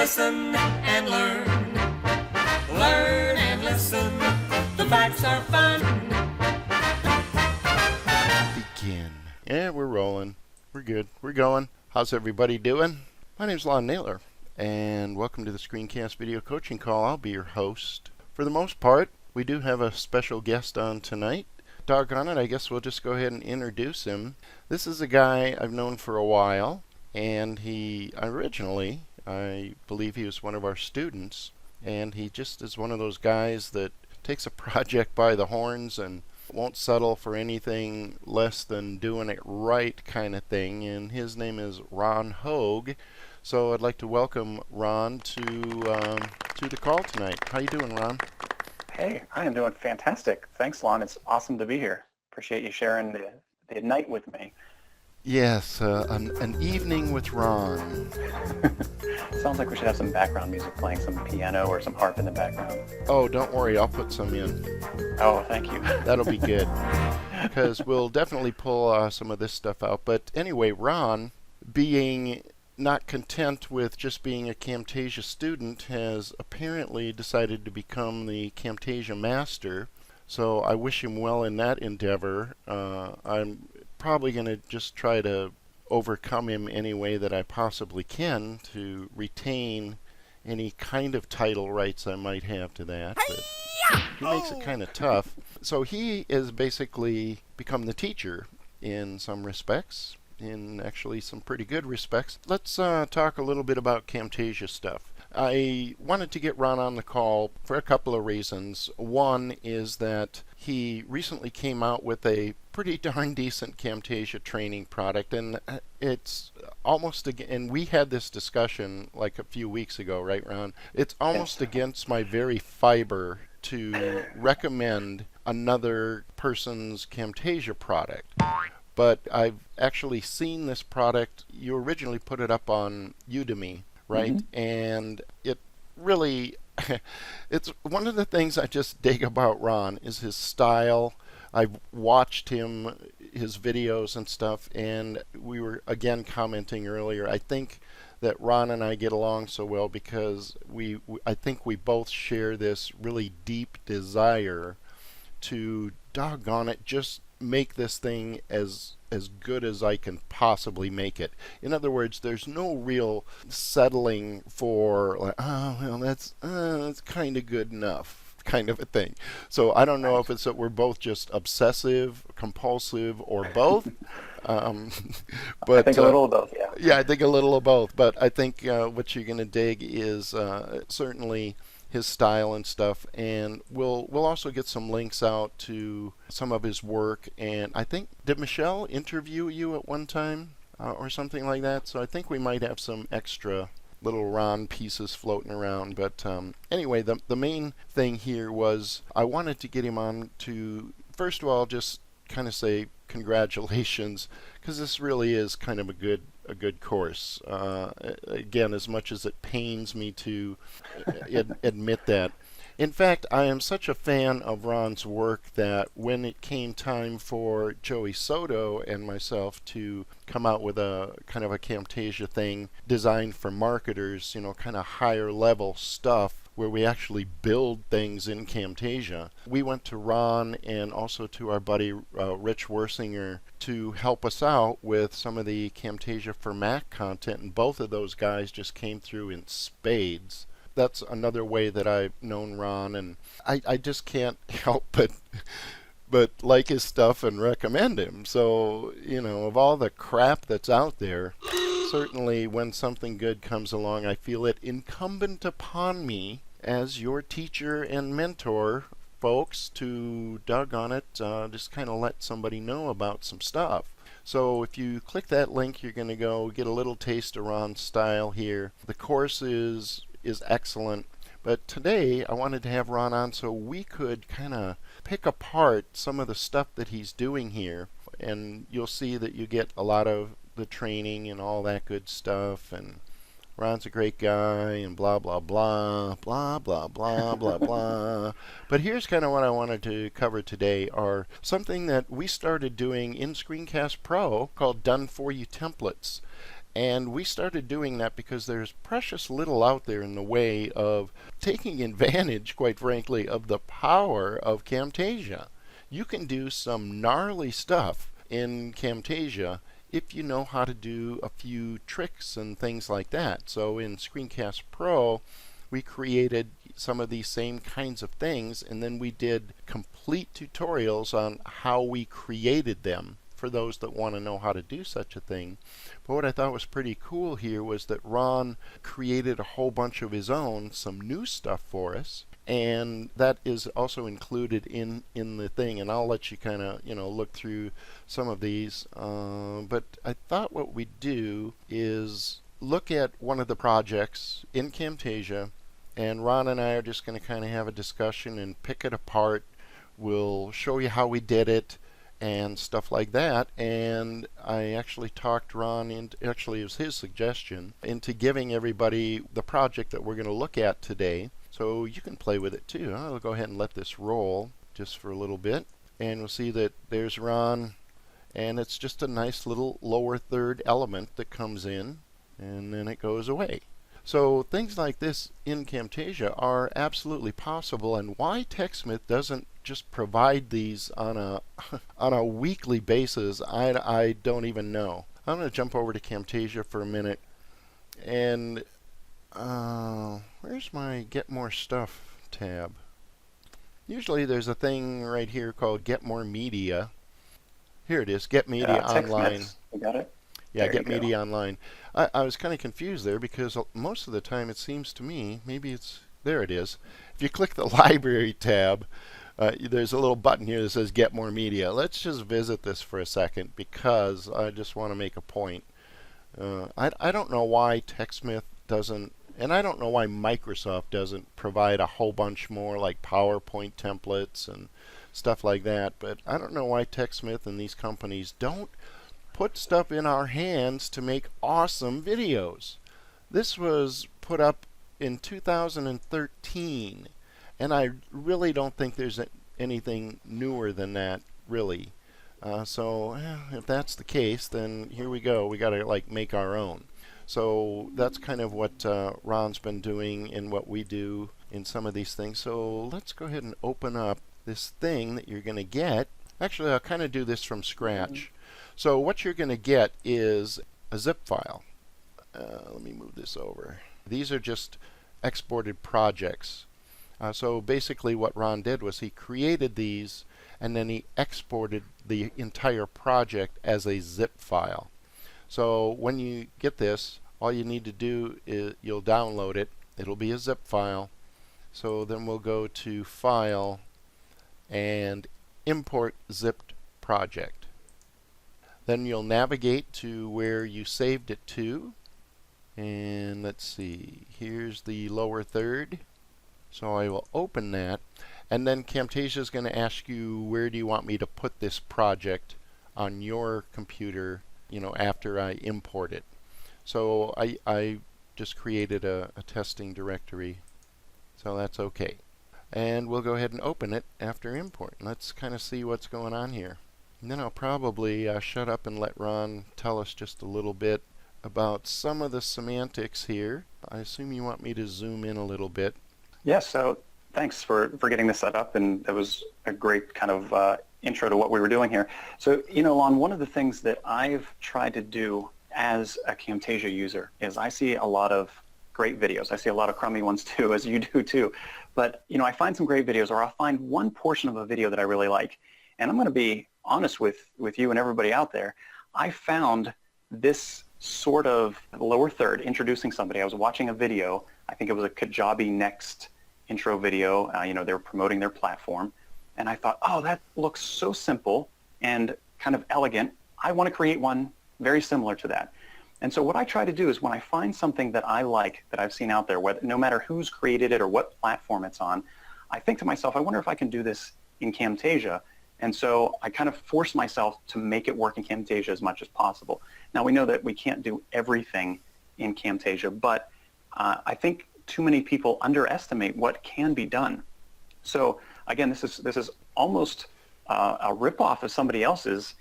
Listen and learn. Learn and listen. The facts are fun. Begin. Yeah, we're rolling. We're good. We're going. How's everybody doing? My name's Lon Naylor, and welcome to the Screencast Video Coaching Call. I'll be your host. For the most part, we do have a special guest on tonight. Doggone it, I guess we'll just go ahead and introduce him. This is a guy I've known for a while, and he originally, I believe he was one of our students, and he just is one of those guys that takes a project by the horns and won't settle for anything less than doing it right kind of thing, and his name is Ron Hogue. So I'd like to welcome Ron to the call tonight. How you doing, Ron? Hey, I am doing fantastic. Thanks, Lon. It's awesome to be here. Appreciate you sharing the night with me. Yes, an evening with Ron. Sounds like we should have some background music playing, some piano or some harp in the background. Oh, don't worry, I'll put some in. Oh, thank you. That'll be good, because we'll definitely pull some of this stuff out. But anyway, Ron, being not content with just being a Camtasia student, has apparently decided to become the Camtasia master. So I wish him well in that endeavor. I'm probably going to just try to overcome him any way that I possibly can to retain any kind of title rights I might have to that. But he makes it kind of tough. So he has basically become the teacher in some respects, in actually some pretty good respects. Let's talk a little bit about Camtasia stuff. I wanted to get Ron on the call for a couple of reasons. One is that he recently came out with a pretty darn decent Camtasia training product, and it's almost, and we had this discussion like a few weeks ago, right, Ron? It's almost against my very fiber to recommend another person's Camtasia product. But I've actually seen this product. You originally put it up on Udemy, right? Mm-hmm. And it really, it's one of the things I just dig about Ron is his style. I've watched his videos and stuff, and we were again commenting earlier. I think that Ron and I get along so well because I think we both share this really deep desire to, doggone it, just make this thing as good as I can possibly make it. In other words, there's no real settling for like, oh well, that's kind of good enough kind of a thing. So I don't know if it's that we're both just obsessive, compulsive, or both. But I think a little of both, yeah. Yeah, I think a little of both. But I think what you're going to dig is certainly his style and stuff, and we'll also get some links out to some of his work. And I think, did Michelle interview you at one time or something like that? So I think we might have some extra little Ron pieces floating around. But anyway, the main thing here was I wanted to get him on to, first of all, just kind of say congratulations, because this really is kind of a good course. Again, as much as it pains me to admit that. In fact, I am such a fan of Ron's work that when it came time for Joey Soto and myself to come out with a kind of a Camtasia thing designed for marketers, kind of higher level stuff, where we actually build things in Camtasia, we went to Ron and also to our buddy Rich Wersinger to help us out with some of the Camtasia for Mac content, and both of those guys just came through in spades. That's another way that I've known Ron, and I just can't help but like his stuff and recommend him. So, of all the crap that's out there, certainly when something good comes along, I feel it incumbent upon me as your teacher and mentor, folks, to, doggone it, just kind of let somebody know about some stuff. So if you click that link, you're going to go get a little taste of Ron's style here. The course is excellent, but today I wanted to have Ron on so we could kind of pick apart some of the stuff that he's doing here, and you'll see that you get a lot of the training and all that good stuff, and Ron's a great guy, and blah, blah, blah, blah, blah, blah, blah, blah. But here's kind of what I wanted to cover today are something that we started doing in Screencast Pro called Done For You templates. And we started doing that because there's precious little out there in the way of taking advantage, quite frankly, of the power of Camtasia. You can do some gnarly stuff in Camtasia if you know how to do a few tricks and things like that. So in Screencast Pro, we created some of these same kinds of things, and then we did complete tutorials on how we created them for those that want to know how to do such a thing. But what I thought was pretty cool here was that Ron created a whole bunch of his own, some new stuff for us, and that is also included in the thing, and I'll let you kind of look through some of these. But I thought what we'd do is look at one of the projects in Camtasia, and Ron and I are just going to kind of have a discussion and pick it apart. We'll show you how we did it and stuff like that. And I actually talked Ron into, actually it was his suggestion, into giving everybody the project that we're going to look at today, so you can play with it too. I'll go ahead and let this roll just for a little bit, and we'll see that there's Ron, and it's just a nice little lower third element that comes in and then it goes away. So things like this in Camtasia are absolutely possible, and why TechSmith doesn't just provide these on a on a weekly basis, I don't even know. I'm going to jump over to Camtasia for a minute, and where's my Get More Stuff tab? Usually there's a thing right here called Get More Media. Here it is, Get Media Online. You got it? Yeah, Get Media Online. I was kind of confused there because most of the time it seems to me, maybe it's, there it is. If you click the Library tab, there's a little button here that says Get More Media. Let's just visit this for a second because I just want to make a point. I don't know why TechSmith doesn't, and I don't know why Microsoft doesn't provide a whole bunch more like PowerPoint templates and stuff like that, but I don't know why TechSmith and these companies don't put stuff in our hands to make awesome videos. This was put up in 2013, and I really don't think there's anything newer than that, really. So if that's the case, then here we go. We got to like make our own. So that's kind of what Ron's been doing and what we do in some of these things. So let's go ahead and open up this thing that you're going to get. Actually, I'll kind of do this from scratch. So what you're going to get is a zip file. Let me move this over. These are just exported projects. So basically what Ron did was he created these and then he exported the entire project as a zip file. So when you get this, all you need to do is you'll download it. It'll be a zip file. So then we'll go to File and Import Zipped Project. Then you'll navigate to where you saved it to, and let's see, here's the lower third. So I will open that, and then Camtasia is going to ask you, where do you want me to put this project on your computer, after I import it. So I just created a testing directory, so that's okay. And we'll go ahead and open it after import. Let's kind of see what's going on here. And then I'll probably shut up and let Ron tell us just a little bit about some of the semantics here. I assume you want me to zoom in a little bit. Yes, so thanks for getting this set up, and that was a great kind of intro to what we were doing here. So, Lon, one of the things that I've tried to do as a Camtasia user is I see a lot of great videos. I see a lot of crummy ones too, as you do too. But, I find some great videos, or I'll find one portion of a video that I really like. And I'm going to be honest with you and everybody out there. I found this sort of lower third introducing somebody. I was watching a video. I think it was a Kajabi Next intro video. They were promoting their platform. And I thought, oh, that looks so simple and kind of elegant. I want to create one very similar to that. And so what I try to do is when I find something that I like, that I've seen out there, no matter who's created it or what platform it's on, I think to myself, I wonder if I can do this in Camtasia. And so I kind of force myself to make it work in Camtasia as much as possible. Now, we know that we can't do everything in Camtasia, but I think too many people underestimate what can be done. So again, this is almost a ripoff of somebody else's.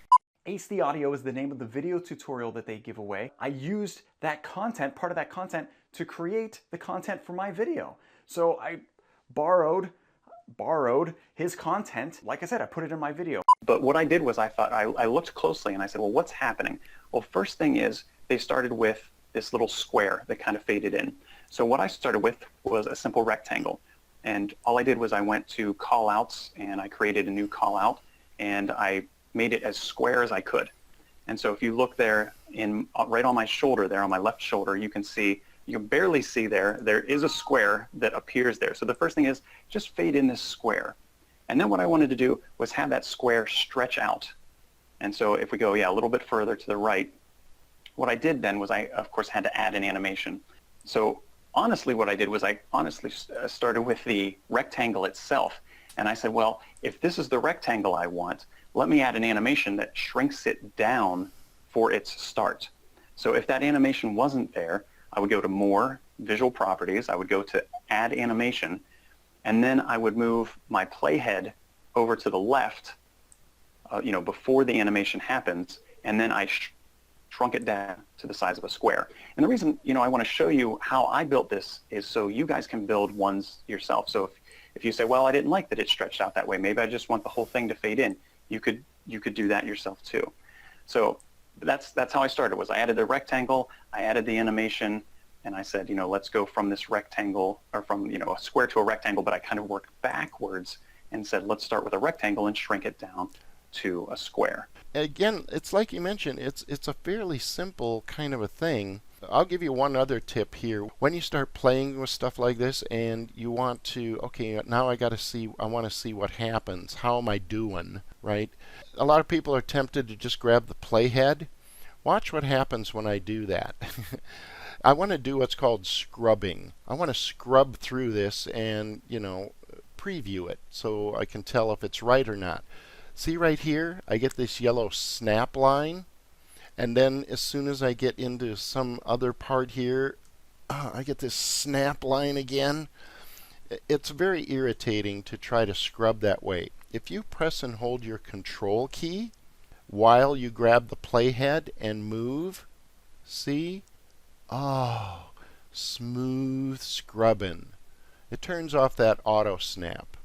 Ace the Audio is the name of the video tutorial that they give away. I used that content, part of that content, to create the content for my video. So I borrowed his content. Like I said, I put it in my video. But what I did was I looked closely and I said, well, what's happening? Well, first thing is they started with this little square that kind of faded in. So what I started with was a simple rectangle. And all I did was I went to callouts and I created a new callout and I made it as square as I could. And so if you look there right on my shoulder there, on my left shoulder, you can barely see there is a square that appears there. So the first thing is just fade in this square. And then what I wanted to do was have that square stretch out. And so if we go, a little bit further to the right, what I did then was I, of course, had to add an animation. So honestly, what I did was I honestly started with the rectangle itself. And I said, well, if this is the rectangle I want, let me add an animation that shrinks it down for its start. So if that animation wasn't there, I would go to More, Visual Properties, I would go to Add Animation, and then I would move my playhead over to the left, before the animation happens, and then I shrunk it down to the size of a square. And the reason, I want to show you how I built this is so you guys can build ones yourself. So if you say, well, I didn't like that it stretched out that way, maybe I just want the whole thing to fade in, you could do that yourself too. So that's how I started. Was I added the rectangle, I added the animation, and I said, let's go from this rectangle, or from a square to a rectangle, but I kind of worked backwards and said, let's start with a rectangle and shrink it down to a square. Again, it's like you mentioned, it's a fairly simple kind of a thing. I'll give you one other tip here. When you start playing with stuff like this and you want to, okay, now I want to see what happens. How am I doing, right? A lot of people are tempted to just grab the playhead. Watch what happens when I do that. I want to do what's called scrubbing. I want to scrub through this and, preview it so I can tell if it's right or not. See right here, I get this yellow snap line. And then as soon as I get into some other part here, I get this snap line again. It's very irritating to try to scrub that way. If you press and hold your control key while you grab the playhead and move, see? Oh, smooth scrubbing. It turns off that auto snap.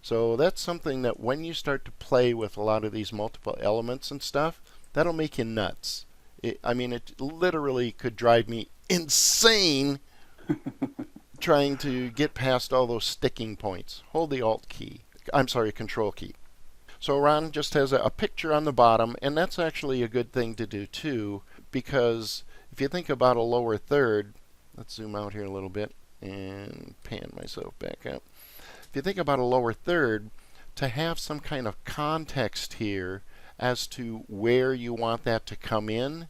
So that's something that when you start to play with a lot of these multiple elements and stuff, that'll make you nuts. It literally could drive me insane trying to get past all those sticking points. Hold the control key. So Ron just has a picture on the bottom, and that's actually a good thing to do too, because if you think about a lower third, let's zoom out here a little bit and pan myself back up. If you think about a lower third, to have some kind of context here as to where you want that to come in,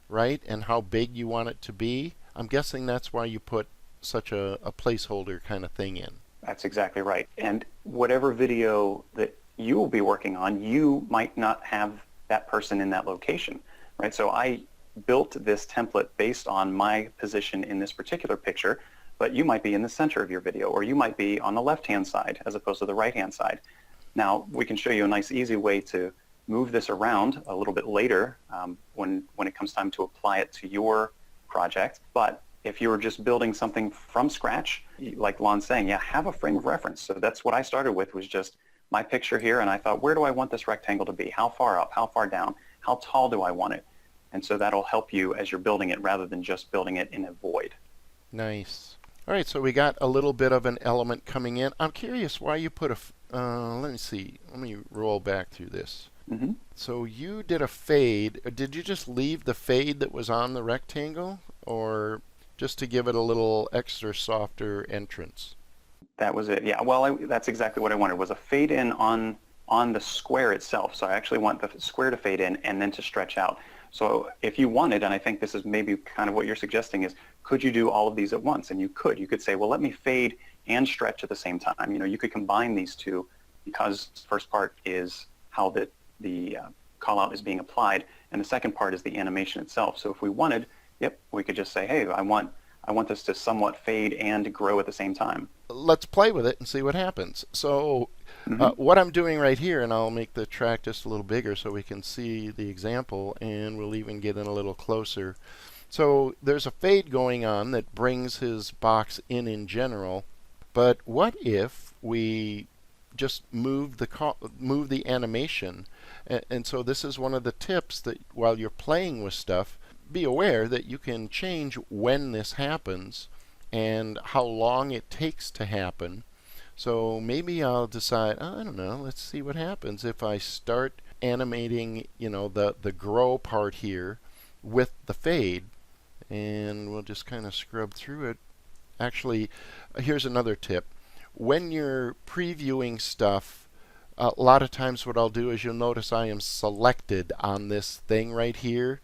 right, and how big you want it to be, I'm guessing that's why you put such a placeholder kind of thing in. That's exactly right. And whatever video that you will be working on, you might not have that person in that location, right? So I built this template based on my position in this particular picture, but you might be in the center of your video, or you might be on the left-hand side as opposed to the right-hand side. Now, we can show you a nice, easy way to move this around a little bit later when it comes time to apply it to your project. But if you were just building something from scratch, like Lon's saying, have a frame of reference. So that's what I started with, was just my picture here, and I thought, where do I want this rectangle to be? How far up? How far down? How tall do I want it? And so that'll help you as you're building it rather than just building it in a void. Nice. All right, so we got a little bit of an element coming in. I'm curious why you put let me see. Let me roll back through this. Mm-hmm. So you did a fade. Did you just leave the fade that was on the rectangle, or just to give it a little extra softer entrance? That was it. Yeah, well, that's exactly what I wanted, was a fade in on the square itself. So I actually want the square to fade in and then to stretch out. So if you wanted, and I think this is maybe kind of what you're suggesting, is could you do all of these at once? And you could say, well, let me fade and stretch at the same time. You could combine these two, because the first part is how the call out is being applied, and the second part is the animation itself. So if we wanted, we could just say, hey, I want I want this to somewhat fade and grow at the same time. Let's play with it and see what happens. So what I'm doing right here, and I'll make the track just a little bigger so we can see the example, and we'll even get in a little closer. So there's a fade going on that brings his box in general, but what if we just move the animation? And so this is one of the tips, that while you're playing with stuff, be aware that you can change when this happens and how long it takes to happen. So maybe I'll decide, I don't know, let's see what happens if I start animating, the grow part here with the fade, and we'll just kind of scrub through it. Actually, here's another tip. When you're previewing stuff, a lot of times what I'll do is, you'll notice I am selected on this thing right here.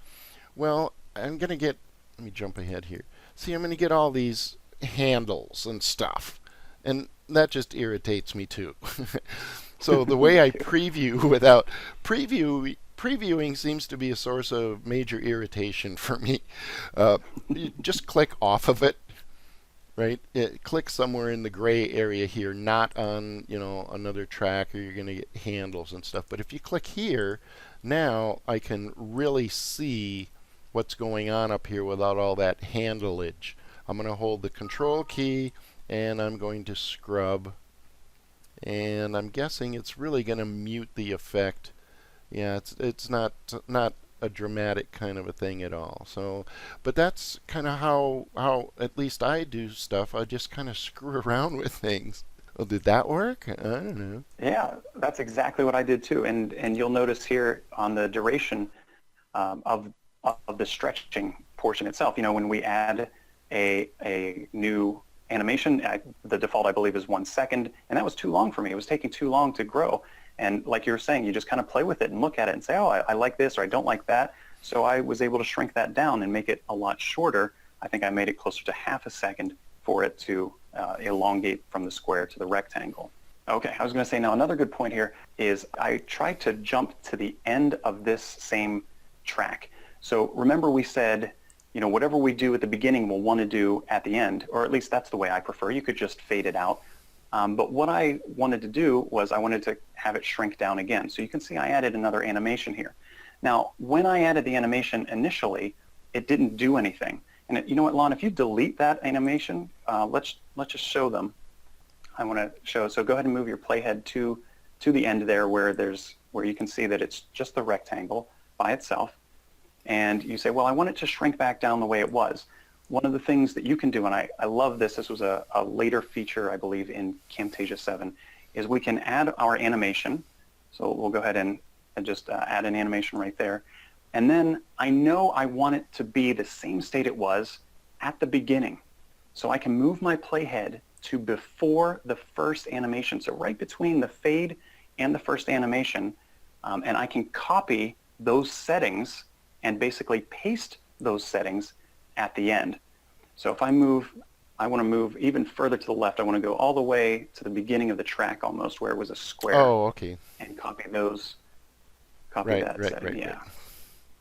Well, I'm going to get, let me jump ahead here. See, I'm going to get all these handles and stuff, and that just irritates me too. So the way I preview without previewing seems to be a source of major irritation for me. You just click off of it, right? Click somewhere in the gray area here, not on another track, or you're going to get handles and stuff. But if you click here, now I can really see what's going on up here without all that handleage. I'm going to hold the control key, and I'm going to scrub, and I'm guessing it's really going to mute the effect. Yeah, it's not a dramatic kind of a thing at all. So, but that's kind of how at least I do stuff. I just kind of screw around with things. Well, did that work? I don't know. Yeah, that's exactly what I did too. And you'll notice here on the duration of the stretching portion itself, when we add a new animation, the default, I believe, is 1 second, and that was too long for me. It was taking too long to grow. And like you were saying, you just kind of play with it and look at it and say, oh, I like this, or I don't like that. So I was able to shrink that down and make it a lot shorter. I think I made it closer to ½ a second for it to elongate from the square to the rectangle. Okay, I was going to say, now another good point here is I tried to jump to the end of this same track. So remember we said, whatever we do at the beginning, we'll want to do at the end, or at least that's the way I prefer. You could just fade it out. But what I wanted to do was I wanted to have it shrink down again. So you can see I added another animation here. Now, when I added the animation initially, it didn't do anything. And you know what, Lon, if you delete that animation, let's just show them. I want to show, so go ahead and move your playhead to the end there where you can see that it's just the rectangle by itself. And you say, well, I want it to shrink back down the way it was. One of the things that you can do, and I love this was a later feature, I believe, in Camtasia 7, is we can add our animation. So we'll go ahead and just add an animation right there. And then I know I want it to be the same state it was at the beginning. So I can move my playhead to before the first animation. So right between the fade and the first animation, and I can copy those settings and basically paste those settings at the end. So if I want to move even further to the left. I want to go all the way to the beginning of the track almost, where it was a square. Oh, okay. And copy that setting. Yeah. Right.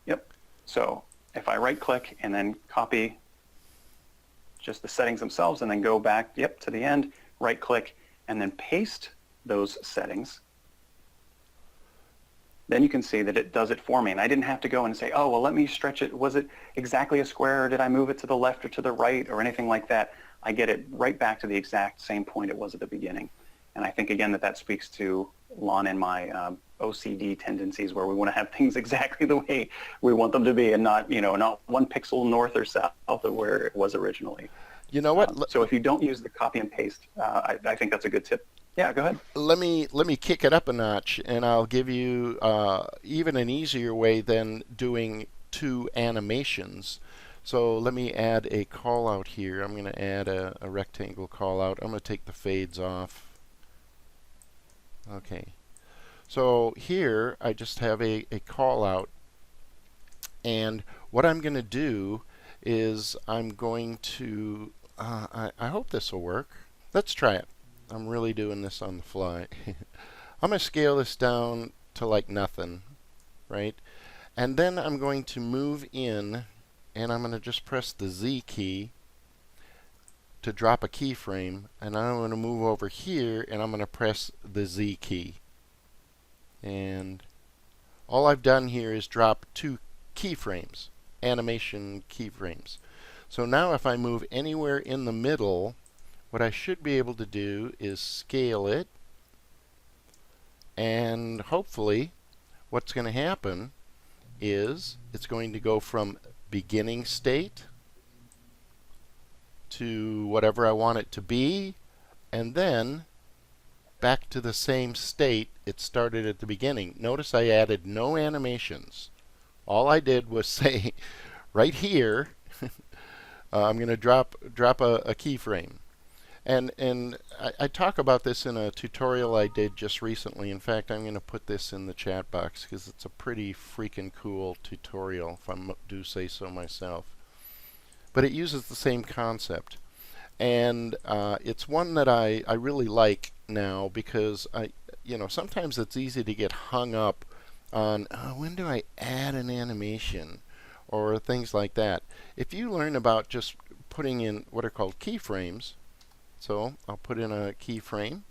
Yep. So if I right click and then copy just the settings themselves and then go back, to the end, right click, and then paste those settings, then you can see that it does it for me. And I didn't have to go and say, oh, well, let me stretch it. Was it exactly a square, or did I move it to the left or to the right, or anything like that? I get it right back to the exact same point it was at the beginning. And I think, again, that speaks to Lon and my OCD tendencies, where we want to have things exactly the way we want them to be, and not 1 pixel north or south of where it was originally. You know what? So if you don't use the copy and paste, I think that's a good tip. Yeah, go ahead. Let me kick it up a notch, and I'll give you even an easier way than doing 2 animations. So let me add a call out here. I'm going to add a rectangle call out. I'm going to take the fades off. Okay. So here I just have a call out, and what I'm going to do is I'm going to I hope this will work. Let's try it. I'm really doing this on the fly. I'm going to scale this down to like nothing, right? And then I'm going to move in, and I'm going to just press the Z key, to drop a keyframe, and I'm going to move over here, and I'm going to press the Z key. And all I've done here is drop 2 keyframes, animation keyframes. So now if I move anywhere in the middle, what I should be able to do is scale it, and hopefully what's going to happen is it's going to go from beginning state to whatever I want it to be, and then back to the same state it started at the beginning. Notice I added no animations. All I did was say right here I'm going to drop a keyframe. And I talk about this in a tutorial I did just recently. In fact, I'm going to put this in the chat box because it's a pretty freaking cool tutorial, if I do say so myself. But it uses the same concept. And it's one that I really like now because sometimes it's easy to get hung up on when do I add an animation or things like that. If you learn about just putting in what are called keyframes, so I'll put in a keyframe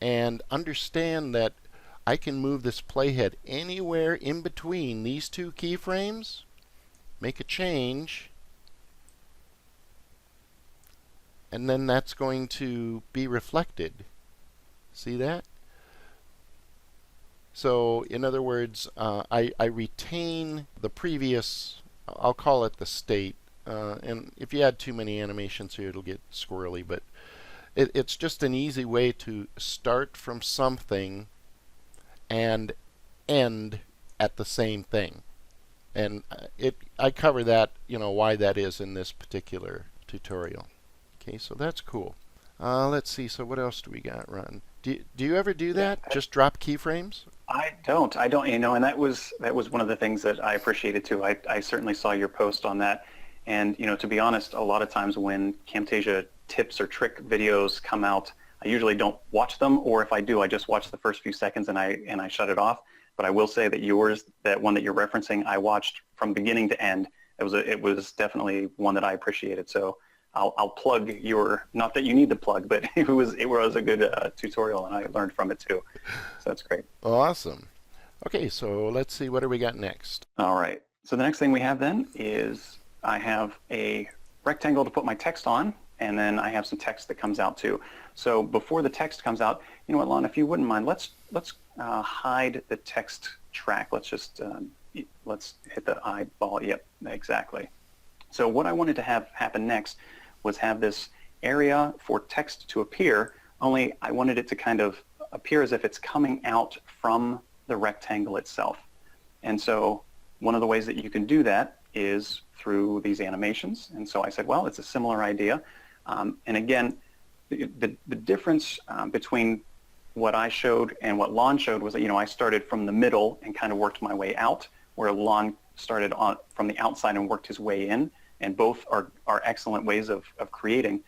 and understand that I can move this playhead anywhere in between these 2 keyframes, make a change, and then that's going to be reflected. See that? So in other words, I retain the previous, I'll call it the state, and if you add too many animations here it'll get squirrely, but it's just an easy way to start from something and end at the same thing. And I cover that, why that is in this particular tutorial. Okay, so that's cool. Let's see, so what else do we got, Ron? Do you ever do that? Just drop keyframes? I don't, and that was one of the things that I appreciated too. I certainly saw your post on that. And, to be honest, a lot of times when Camtasia tips or trick videos come out, I usually don't watch them, or if I do, I just watch the first few seconds and I shut it off. But I will say that that one that you're referencing, I watched from beginning to end. It was definitely one that I appreciated. So I'll plug your, not that you need to plug, but it was a good tutorial, and I learned from it too. So that's great. Awesome. Okay, so let's see, what do we got next? All right. So the next thing we have then is I have a rectangle to put my text on, and then I have some text that comes out too. So before the text comes out, you know what, Lon, if you wouldn't mind, let's hide the text track. Let's just let's hit the eyeball. Yep, exactly. So what I wanted to have happen next was have this area for text to appear, only I wanted it to kind of appear as if it's coming out from the rectangle itself. And so one of the ways that you can do that is through these animations. And so I said, well, it's a similar idea. And again, the difference between what I showed and what Lon showed was that, I started from the middle and kind of worked my way out, where Lon started from the outside and worked his way in. And both are excellent ways of creating.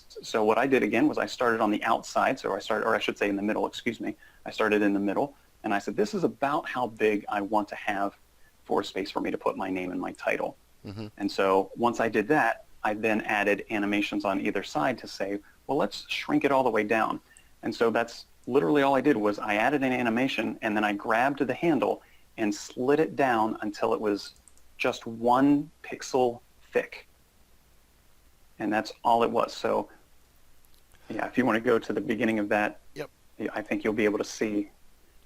So what I did again was I started on the outside, or I should say in the middle, excuse me. I started in the middle, and I said, this is about how big I want to have for space for me to put my name and my title. Mm-hmm. And so once I did that, I then added animations on either side to say, well, let's shrink it all the way down. And so that's literally all I did was I added an animation, and then I grabbed the handle and slid it down until it was just 1 pixel thick. And that's all it was. So yeah, if you want to go to the beginning of that, yep, I think you'll be able to see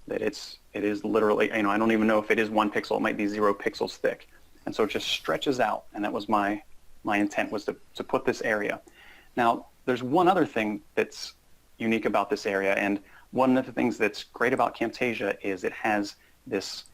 that it is literally, I don't even know if it is 1 pixel, it might be 0 pixels thick. And so it just stretches out, and that was my intent, was to put this area. Now, there's one other thing that's unique about this area, and one of the things that's great about Camtasia is it has this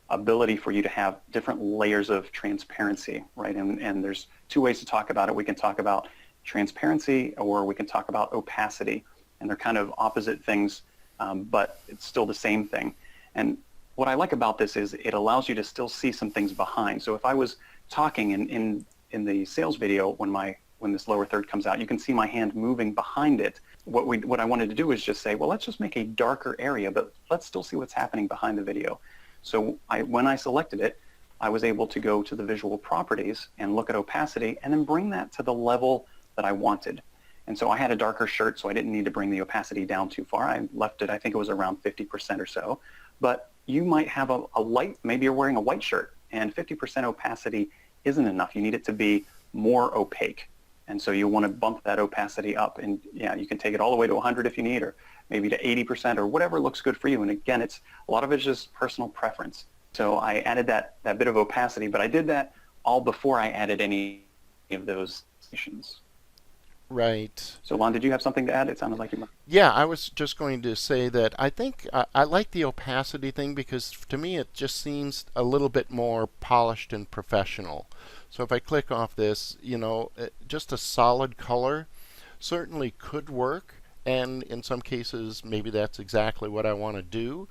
ability for you to have different layers of transparency, right? And there's 2 ways to talk about it. We can talk about transparency, or we can talk about opacity, and they're kind of opposite things, but it's still the same thing. And what I like about this is it allows you to still see some things behind. So if I was talking in the sales video, when this lower third comes out, you can see my hand moving behind it. What I wanted to do is just say, well, let's just make a darker area, but let's still see what's happening behind the video. So when I selected it, I was able to go to the visual properties and look at opacity, and then bring that to the level that I wanted. And so I had a darker shirt, so I didn't need to bring the opacity down too far. I left it, I think it was around 50% or so. But you might have a light, maybe you're wearing a white shirt, and 50% opacity isn't enough. You need it to be more opaque. And so you want to bump that opacity up. And yeah, you can take it all the way to 100 if you need, or maybe to 80% or whatever looks good for you. And again, it's a lot of it's just personal preference. So I added that bit of opacity, but I did that all before I added any of those stations. Right. So Lon, did you have something to add? It sounded like you were. Yeah, I was just going to say that I think I like the opacity thing because to me it just seems a little bit more polished and professional. So if I click off this, just a solid color certainly could work, and in some cases maybe that's exactly what I want to do,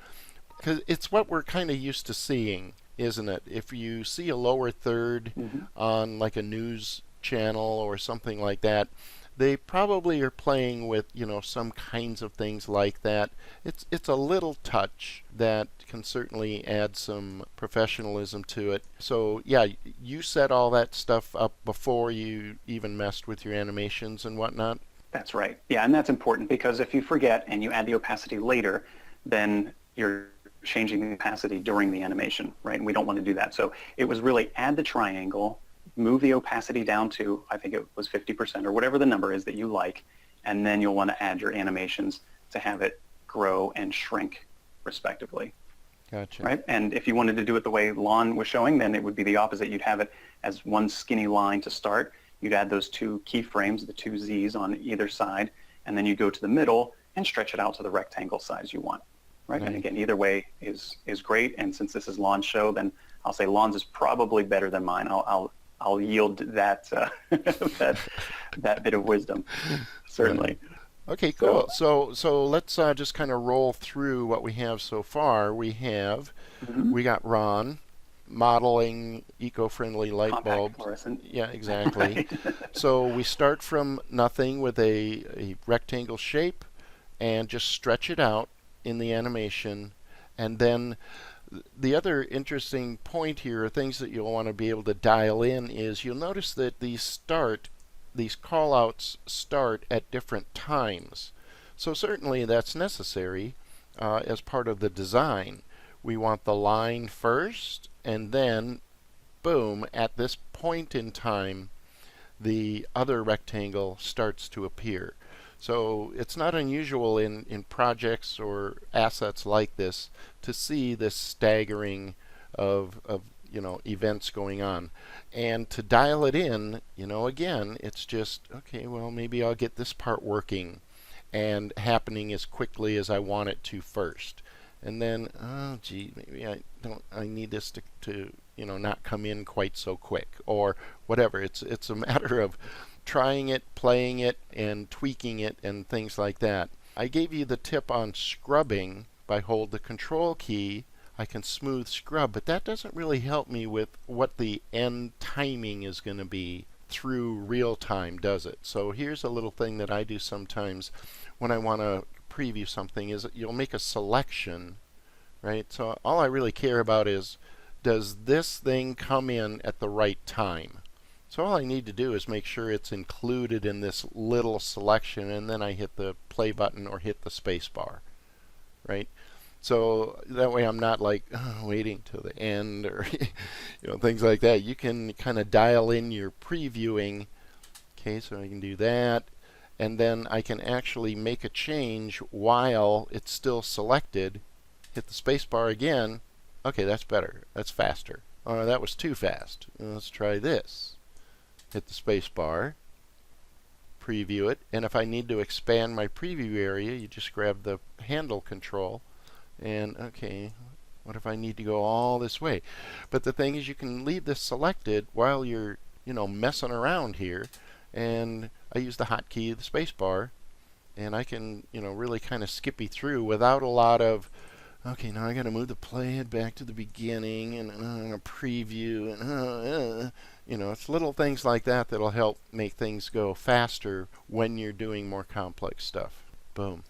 because it's what we're kind of used to seeing, isn't it? If you see a lower third on like a news channel or something like that, they probably are playing with, some kinds of things like that. It's a little touch that can certainly add some professionalism to it. So yeah, you set all that stuff up before you even messed with your animations and whatnot? That's right. Yeah, and that's important because if you forget and you add the opacity later, then you're changing the opacity during the animation, right? And we don't want to do that. So it was really add the triangle, move the opacity down to, I think it was 50% or whatever the number is that you like, and then you'll want to add your animations to have it grow and shrink respectively. Gotcha. Right? And if you wanted to do it the way Lon was showing, then it would be the opposite. You'd have it as one skinny line to start. You'd add those two keyframes, the two Z's on either side, and then you go to the middle and stretch it out to the rectangle size you want. Right? And again, either way is great. And since this is Lon's show, then I'll say Lon's is probably better than mine. I'll yield that that bit of wisdom, certainly. Okay, cool. So let's just kind of roll through what we have so far. We got Ron modeling eco-friendly light Compact bulbs. fluorescent. Yeah, exactly. Right. So we start from nothing with a rectangle shape and just stretch it out in the animation, and then the other interesting point here, things that you'll want to be able to dial in, is you'll notice that these call-outs start at different times. So certainly that's necessary as part of the design. We want the line first, and then, boom, at this point in time, the other rectangle starts to appear. So it's not unusual in projects or assets like this to see this staggering of events going on. And to dial it in, again, it's just, okay, well, maybe I'll get this part working and happening as quickly as I want it to first. And then, oh, gee, maybe I need this to not come in quite so quick, or whatever. It's a matter of trying it, playing it, and tweaking it, and things like that. I gave you the tip on scrubbing. By hold the control key, I can smooth scrub, but that doesn't really help me with what the end timing is going to be through real time, does it? So here's a little thing that I do sometimes when I want to preview something, is you'll make a selection, right? So all I really care about is, does this thing come in at the right time? So all I need to do is make sure it's included in this little selection, and then I hit the play button or hit the space bar, right? So that way I'm not like waiting till the end or things like that. You can kind of dial in your previewing. Okay, so I can do that, and then I can actually make a change while it's still selected. Hit the space bar again. Okay, that's better. That's faster. Oh, that was too fast. Let's try this. Hit the space bar, preview it, and if I need to expand my preview area, you just grab the handle control, and okay, what if I need to go all this way? But the thing is, you can leave this selected while you're messing around here, and I use the hotkey, the space bar, and I can really kind of skippy through without a lot of, okay, now I got to move the playhead back to the beginning and a preview and it's little things like that that'll help make things go faster when you're doing more complex stuff. Boom.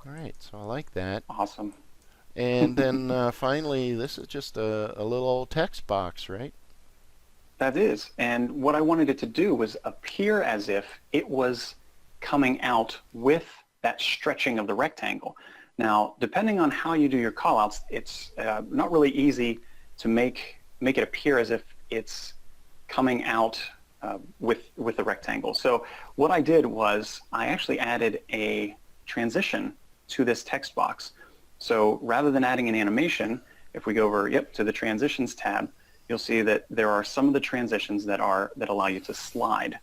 All right, so I like that. Awesome. And then finally, this is just a little text box, right? That is. And what I wanted it to do was appear as if it was coming out with that stretching of the rectangle. Now, depending on how you do your callouts, it's not really easy to make it appear as if it's coming out with the rectangle. So what I did was I actually added a transition to this text box. So rather than adding an animation, if we go over to the transitions tab, you'll see that there are some of the transitions that allow you to slide.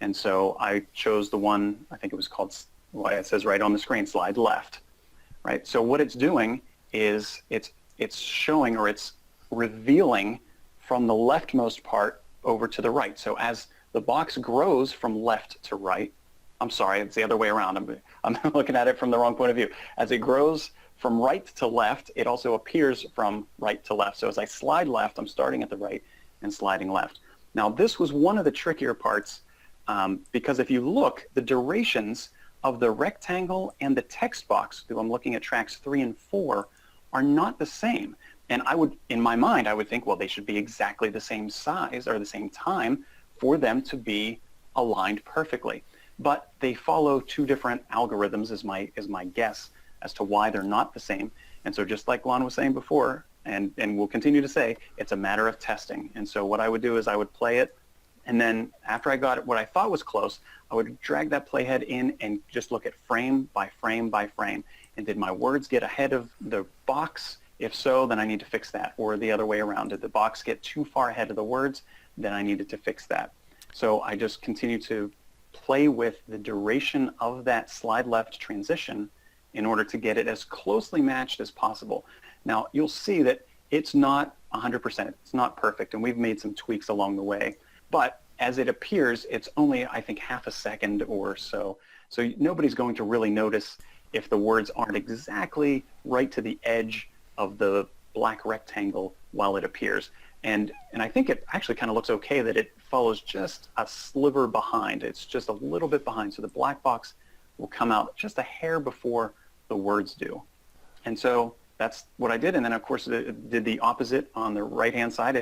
And so I chose the one, I think it was called, well, it says right on the screen, slide left. Right? So what it's doing is it's showing, or it's revealing from the leftmost part over to the right. So as the box grows from left to right, I'm sorry, it's the other way around. I'm looking at it from the wrong point of view. As it grows from right to left, it also appears from right to left. So as I slide left, I'm starting at the right and sliding left. Now this was one of the trickier parts because if you look, the durations of the rectangle and the text box, though I'm looking at tracks 3 and 4, are not the same. And in my mind, I would think, well, they should be exactly the same size or the same time for them to be aligned perfectly. But they follow two different algorithms is my guess as to why they're not the same. And so just like Lon was saying before, and we'll continue to say, it's a matter of testing. And so what I would do is I would play it, and then after I got it, what I thought was close, I would drag that playhead in and just look at frame by frame by frame. And did my words get ahead of the box? If so, then I need to fix that. Or the other way around. Did the box get too far ahead of the words? Then I needed to fix that. So I just continue to play with the duration of that slide left transition in order to get it as closely matched as possible. Now, you'll see that it's not 100%. It's not perfect, and we've made some tweaks along the way. But as it appears, it's only, I think, half a second or so. So nobody's going to really notice if the words aren't exactly right to the edge of the black rectangle while it appears. And I think it actually kind of looks okay that it follows just a sliver behind. It's just a little bit behind. So the black box will come out just a hair before the words do. And so that's what I did. And then, of course, it did the opposite on the right-hand side.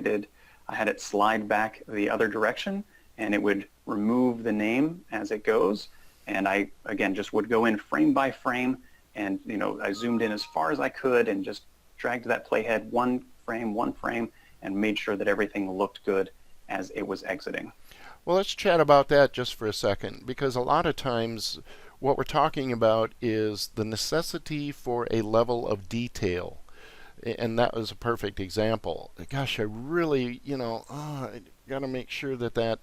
I had it slide back the other direction, and it would remove the name as it goes. And I, again, just would go in frame by frame, and I zoomed in as far as I could and just dragged that playhead one frame, and made sure that everything looked good as it was exiting. Well, let's chat about that just for a second, because a lot of times what we're talking about is the necessity for a level of detail. And that was a perfect example. Gosh, I really, I got to make sure that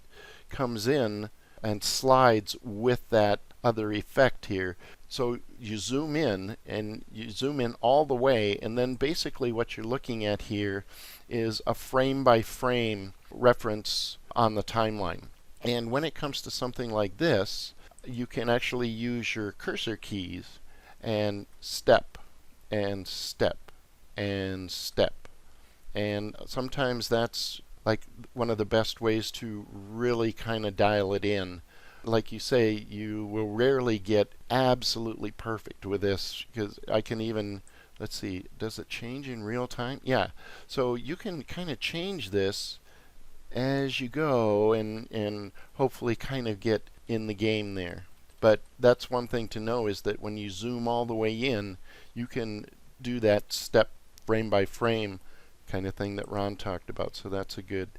comes in and slides with that other effect here. So you zoom in, and you zoom in all the way, and then basically what you're looking at here is a frame-by-frame reference on the timeline. And when it comes to something like this, you can actually use your cursor keys and step, and step, and step. And sometimes that's like one of the best ways to really kind of dial it in. Like you say, you will rarely get absolutely perfect with this, because I can even, let's see, does it change in real time? Yeah. So you can kind of change this as you go and hopefully kind of get in the game there. But that's one thing to know, is that when you zoom all the way in, you can do that step frame by frame kind of thing that Ron talked about. So that's a good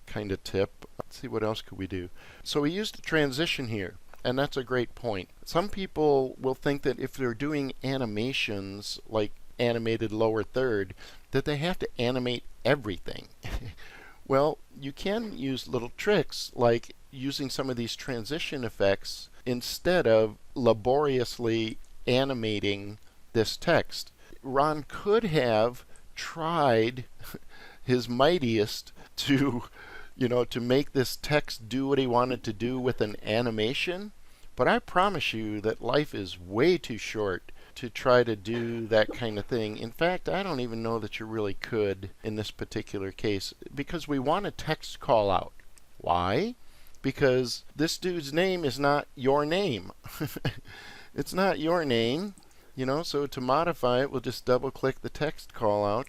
kind of tip. Let's see, what else could we do? So we used a transition here, and that's a great point. Some people will think that if they're doing animations like animated lower third, that they have to animate everything. Well, you can use little tricks like using some of these transition effects instead of laboriously animating this text. Ron could have tried his mightiest to make this text do what he wanted to do with an animation, but I promise you that life is way too short to try to do that kind of thing. In fact, I don't even know that you really could in this particular case, because we want a text call out. Why? Because this dude's name is not your name. It's not your name, so to modify it, we'll just double click the text call out,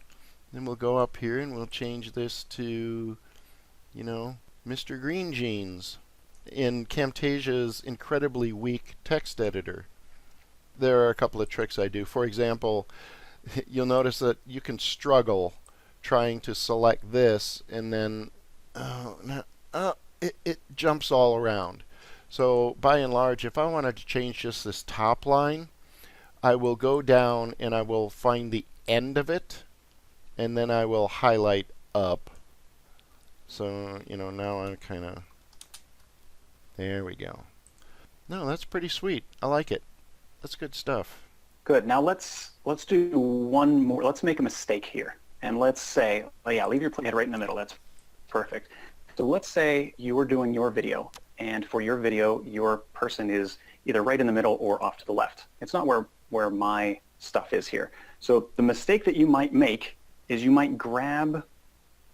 then we'll go up here and we'll change this to you know, Mr. Green Jeans in Camtasia's incredibly weak text editor. There are a couple of tricks I do. For example, you'll notice that you can struggle trying to select this, and then it jumps all around. So by and large, if I wanted to change just this top line, I will go down and I will find the end of it, and then I will highlight up. So, you know, now I'm kind of, there we go. No, that's pretty sweet. I like it. That's good stuff. Good. Now let's do one more. Let's make a mistake here. And let's say, oh yeah, leave your playhead right in the middle. That's perfect. So let's say you were doing your video, and for your video, your person is either right in the middle or off to the left. It's not where my stuff is here. So the mistake that you might make is you might grab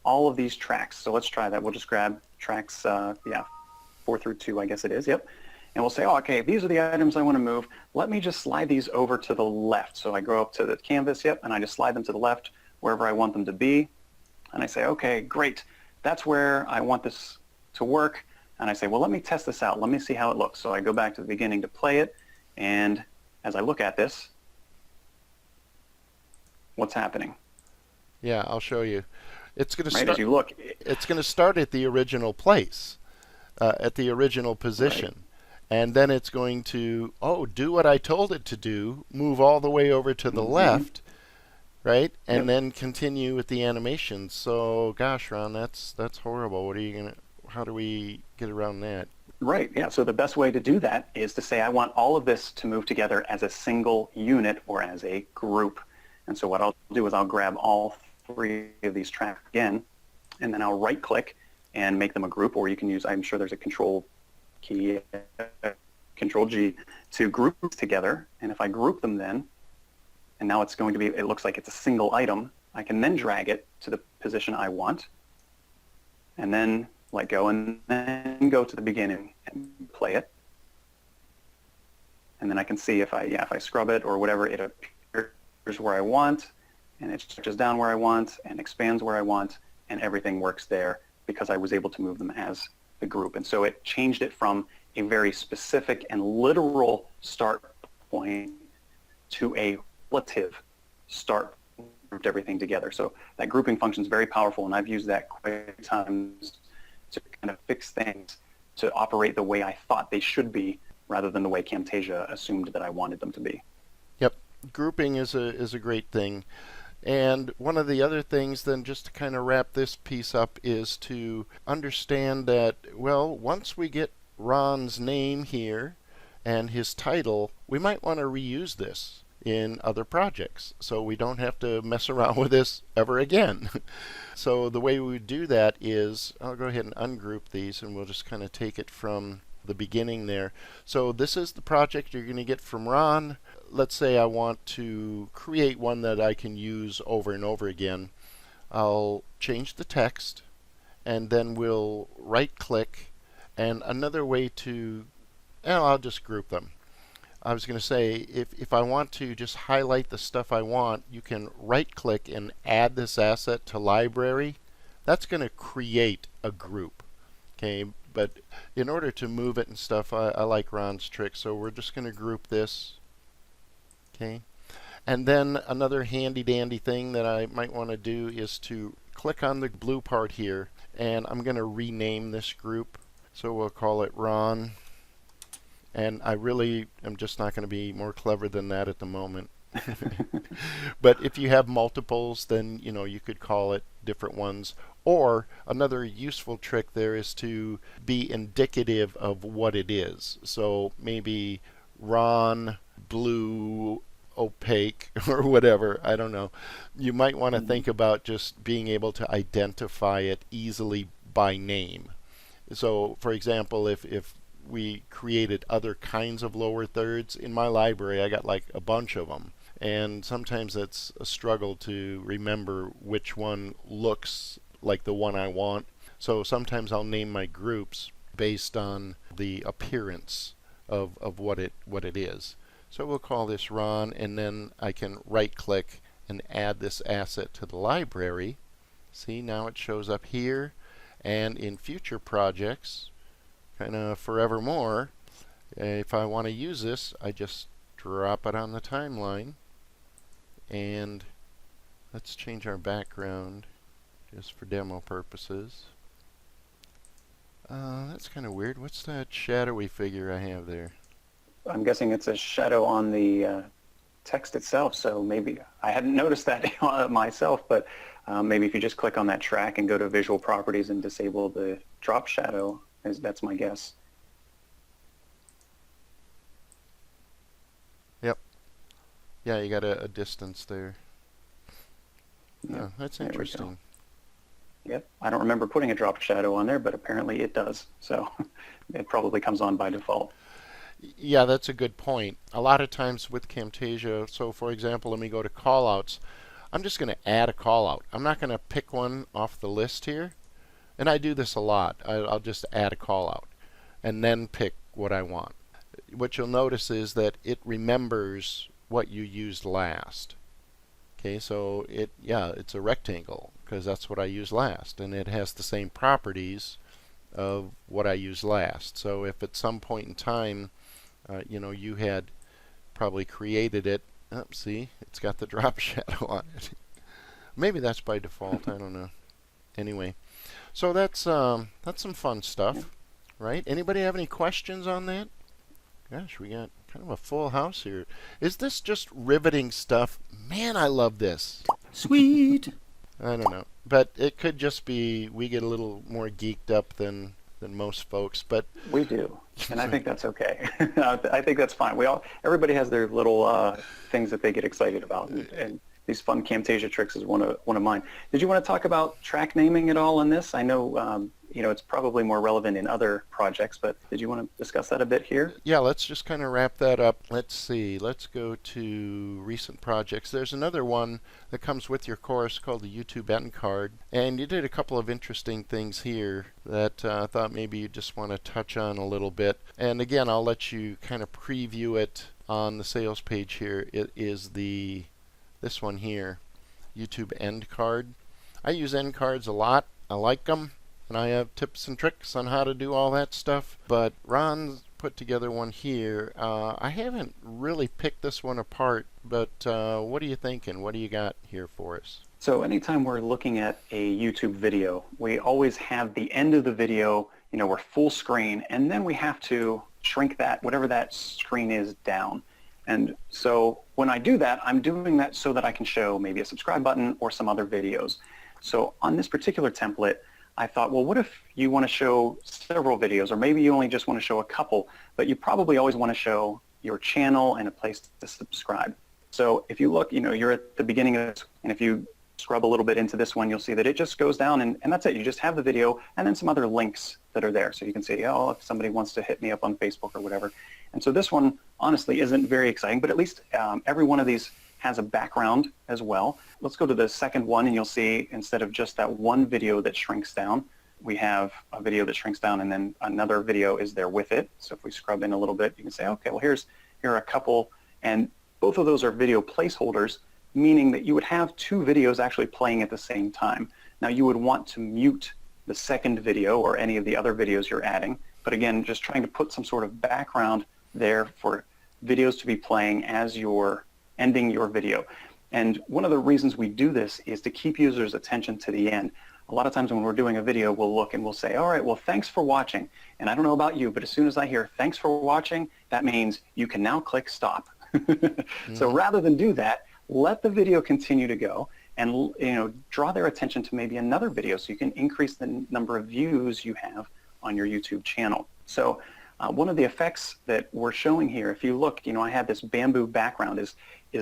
all of these tracks. So let's try that. We'll just grab tracks, 4 through 2, I guess it is. Yep. And we'll say, oh, okay, these are the items I want to move. Let me just slide these over to the left. So I go up to the canvas, yep, and I just slide them to the left wherever I want them to be. And I say, okay, great. That's where I want this to work. And I say, well, let me test this out. Let me see how it looks. So I go back to the beginning to play it. And as I look at this, what's happening? Yeah, I'll show you. It's going to Right, start. as you look. It's going to start at the original place, at the original position. Right. And then it's going to, do what I told it to do, move all the way over to the left, right? And then continue with the animation. So, gosh, Ron, that's horrible. How do we get around that? Right, yeah. So the best way to do that is to say, I want all of this to move together as a single unit or as a group. And so what I'll do is I'll grab all 3 of these tracks again, and then I'll right-click and make them a group, or you can use, I'm sure there's a control key, Control G, to group together. And if I group them then, and now it's going to be, it looks like it's a single item, I can then drag it to the position I want, and then let go, and then go to the beginning and play it. And then I can see if I scrub it or whatever, it appears where I want, and it stretches down where I want, and expands where I want, and everything works there because I was able to move them as the group. And so it changed it from a very specific and literal start point to a relative start, grouped everything together. So that grouping function is very powerful, and I've used that quite a few times to kind of fix things to operate the way I thought they should be rather than the way Camtasia assumed that I wanted them to be. Yep, grouping is a great thing. And one of the other things then, just to kind of wrap this piece up, is to understand that, well, once we get Ron's name here and his title, we might want to reuse this in other projects so we don't have to mess around with this ever again. So the way we would do that is, I'll go ahead and ungroup these, and we'll just kind of take it from the beginning there. So this is the project you're going to get from Ron. Let's say I want to create one that I can use over and over again. I'll change the text, and then we'll right-click. And another way to, I'll just group them. I was going to say, if I want to just highlight the stuff I want, you can right-click and add this asset to library. That's going to create a group. Okay, but in order to move it and stuff, I like Ron's trick, so we're just going to group this. Okay, and then another handy-dandy thing that I might want to do is to click on the blue part here, and I'm going to rename this group. So we'll call it Ron. And I really am just not going to be more clever than that at the moment. But if you have multiples, then you could call it different ones. Or another useful trick there is to be indicative of what it is. So maybe Ron Blue Opaque or whatever, I don't know. You might want to think about just being able to identify it easily by name. So for example, if we created other kinds of lower thirds in my library, I got like a bunch of them, and sometimes it's a struggle to remember which one looks like the one I want. So sometimes I'll name my groups based on the appearance of what it is. So we'll call this Ron, and then I can right click and add this asset to the library. See, now it shows up here, And in future projects, kind of forevermore, if I want to use this, I just drop it on the timeline. And let's change our background just for demo purposes. That's kind of weird. What's that shadowy figure I have there? I'm guessing it's a shadow on the text itself, so maybe I hadn't noticed that myself, but maybe if you just click on that track and go to Visual Properties and disable the drop shadow, that's my guess. Yep. Yeah, you got a distance there. Yeah, Oh, that's there we go. interesting. Yep, I don't remember putting a drop shadow on there, but apparently it does, so it probably comes on by default. Yeah, that's a good point. A lot of times with Camtasia, so for example, let me go to callouts. I'm just going to add a callout. I'm not going to pick one off the list here. And I do this a lot. I'll just add a callout and then pick what I want. What you'll notice is that it remembers what you used last. Okay, so it's a rectangle because that's what I used last, and it has the same properties of what I used last. So if at some point in time you had probably created it. Oh, see, it's got the drop shadow on it. Maybe that's by default. I don't know. Anyway, so that's some fun stuff, right? Anybody have any questions on that? Gosh, we got kind of a full house here. Is this just riveting stuff? Man, I love this. Sweet. I don't know, but it could just be we get a little more geeked up than most folks, but We do, and I think that's okay. I think that's fine. Everybody has their little things that they get excited about, and these fun Camtasia tricks is one of mine. Did you want to talk about track naming at all on this? I know it's probably more relevant in other projects, but did you want to discuss that a bit here? yeah, let's just kind of wrap that up. Let's see. Let's go to recent projects. There's another one that comes with your course called the YouTube End Card, and you did a couple of interesting things here that I thought maybe you just want to touch on a little bit. And again, I'll let you kind of preview it on the sales page here. It is this one here, YouTube End Card. I use end cards a lot. I like them. And I have tips and tricks on how to do all that stuff. But Ron's put together one here. I haven't really picked this one apart, but what are you thinking? What do you got here for us? So anytime we're looking at a YouTube video, we always have the end of the video, we're full screen, and then we have to shrink that, whatever that screen is, down. And so when I do that, I'm doing that so that I can show maybe a subscribe button or some other videos. So on this particular template, I thought, well, what if you want to show several videos, or maybe you only just want to show a couple, but you probably always want to show your channel and a place to subscribe. So if you look, you're at the beginning of this, and if you scrub a little bit into this one, you'll see that it just goes down, and that's it. You just have the video and then some other links that are there. So you can see, if somebody wants to hit me up on Facebook or whatever. And so this one, honestly, isn't very exciting, but at least every one of these has a background as well. Let's go to the second one, and you'll see instead of just that one video that shrinks down, we have a video that shrinks down, and then another video is there with it. So if we scrub in a little bit, you can say, okay, well, here are a couple, and both of those are video placeholders, meaning that you would have two videos actually playing at the same time. Now, you would want to mute the second video or any of the other videos you're adding, but again, just trying to put some sort of background there for videos to be playing as you're ending your video. And one of the reasons we do this is to keep users' attention to the end. A lot of times when we're doing a video, we'll look and we'll say, all right, well, thanks for watching. And I don't know about you, but as soon as I hear thanks for watching, that means you can now click stop. So rather than do that, let the video continue to go and draw their attention to maybe another video so you can increase the number of views you have on your YouTube channel. So one of the effects that we're showing here, if you look, I had this bamboo background is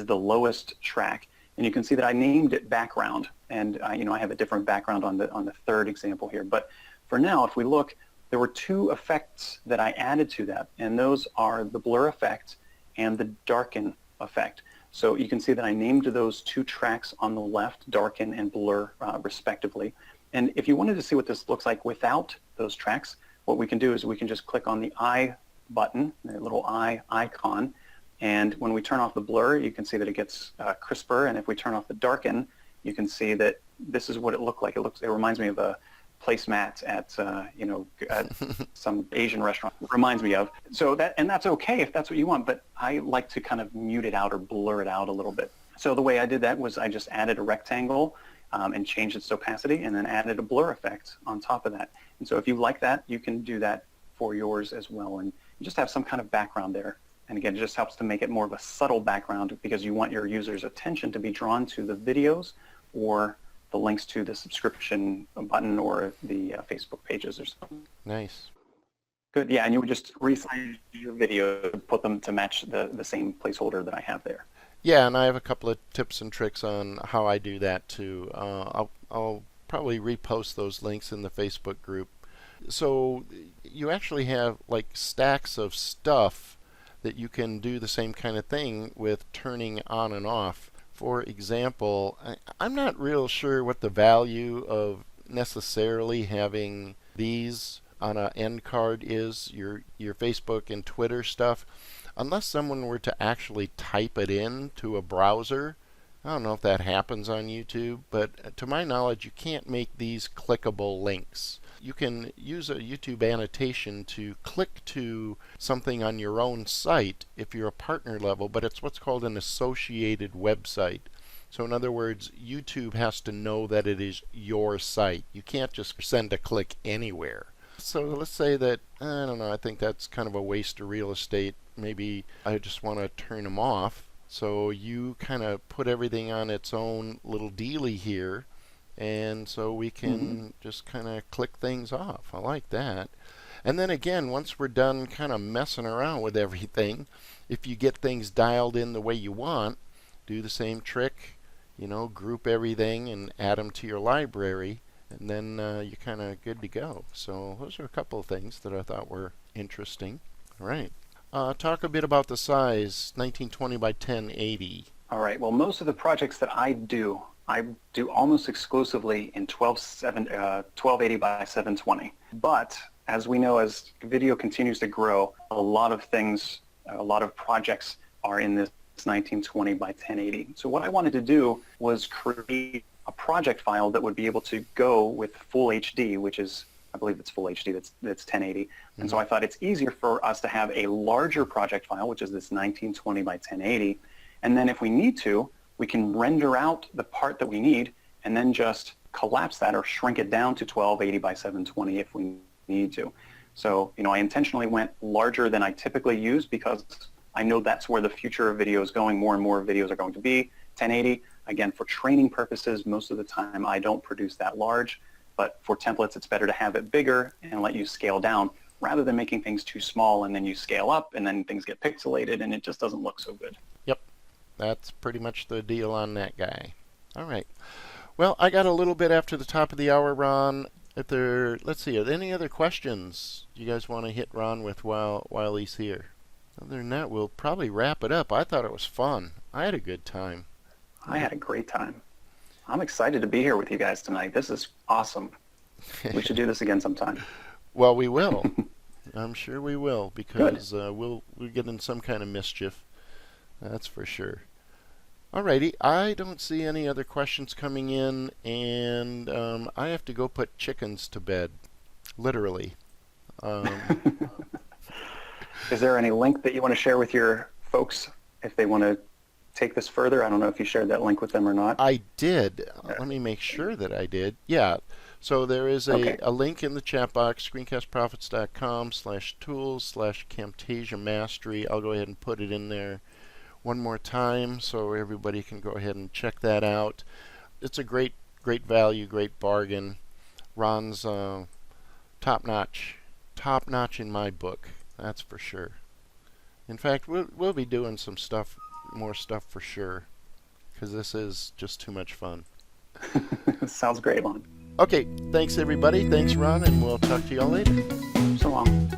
the lowest track, and you can see that I named it background, and I have a different background on the third example here. But for now, if we look, there were two effects that I added to that, and those are the blur effect and the darken effect. So you can see that I named those two tracks on the left, darken and blur, respectively. And if you wanted to see what this looks like without those tracks, what we can do is we can just click on the eye button, the little eye icon, and when we turn off the blur, you can see that it gets crisper, and if we turn off the darken, you can see that this is what it looked like. It reminds me of a placemat at at some Asian restaurant reminds me of. So that's okay if that's what you want, but I like to kind of mute it out or blur it out a little bit. So the way I did that was I just added a rectangle and changed its opacity, and then added a blur effect on top of that. And so if you like that, you can do that for yours as well, and you just have some kind of background there. And again, it just helps to make it more of a subtle background, because you want your users' attention to be drawn to the videos or the links to the subscription button or the Facebook pages or something. Nice. Good, yeah, and you would just resize your video, put them to match the same placeholder that I have there. Yeah, and I have a couple of tips and tricks on how I do that too. I'll probably repost those links in the Facebook group. So you actually have like stacks of stuff that you can do the same kind of thing with turning on and off. For example, I'm not real sure what the value of necessarily having these on an end card is, your Facebook and Twitter stuff, unless someone were to actually type it in to a browser. I don't know if that happens on YouTube, but to my knowledge, you can't make these clickable links. You can use a YouTube annotation to click to something on your own site if you're a partner level, but it's what's called an associated website. So in other words, YouTube has to know that it is your site. You can't just send a click anywhere. So let's say that, I don't know, I think that's kind of a waste of real estate. Maybe I just want to turn them off. So you kind of put everything on its own little dealie here, and so we can just kind of click things off. I like that. And then again, once we're done kind of messing around with everything, if you get things dialed in the way you want, do the same trick, group everything and add them to your library, and then you're kind of good to go. So those are a couple of things that I thought were interesting. All right. Talk a bit about the size, 1920 by 1080. All right. Well, most of the projects that I do almost exclusively in 1280 by 720. But as we know, as video continues to grow, a lot of projects are in this 1920 by 1080. So what I wanted to do was create a project file that would be able to go with full HD, which is, I believe it's full HD, that's 1080. And so I thought it's easier for us to have a larger project file, which is this 1920 by 1080. And then if we need to, we can render out the part that we need and then just collapse that or shrink it down to 1280 by 720 if we need to. So, I intentionally went larger than I typically use because I know that's where the future of video is going. More and more videos are going to be 1080. Again, for training purposes, most of the time I don't produce that large. But for templates, it's better to have it bigger and let you scale down rather than making things too small and then you scale up and then things get pixelated and it just doesn't look so good. Yep. That's pretty much the deal on that guy. All right. Well, I got a little bit after the top of the hour, Ron. Let's see, are there any other questions you guys want to hit Ron with while he's here? Other than that, we'll probably wrap it up. I thought it was fun. I had a good time. I had a great time. I'm excited to be here with you guys tonight. This is awesome. We should do this again sometime. Well, we will. I'm sure we will, because we'll get in some kind of mischief. That's for sure. Alrighty, I don't see any other questions coming in, and I have to go put chickens to bed, literally. Is there any link that you want to share with your folks if they want to take this further? I don't know if you shared that link with them or not. I did. Let me make sure that I did. Yeah. So there is a link in the chat box, screencastprofits.com/tools/Camtasia Mastery. I'll go ahead and put it in there one more time so everybody can go ahead and check that out. It's a great value, great bargain. Ron's top-notch in my book, that's for sure. In fact, we'll be doing some more stuff for sure, because this is just too much fun. Sounds great, Lon. Okay, thanks everybody. Thanks, Ron, and we'll talk to you all later. So long.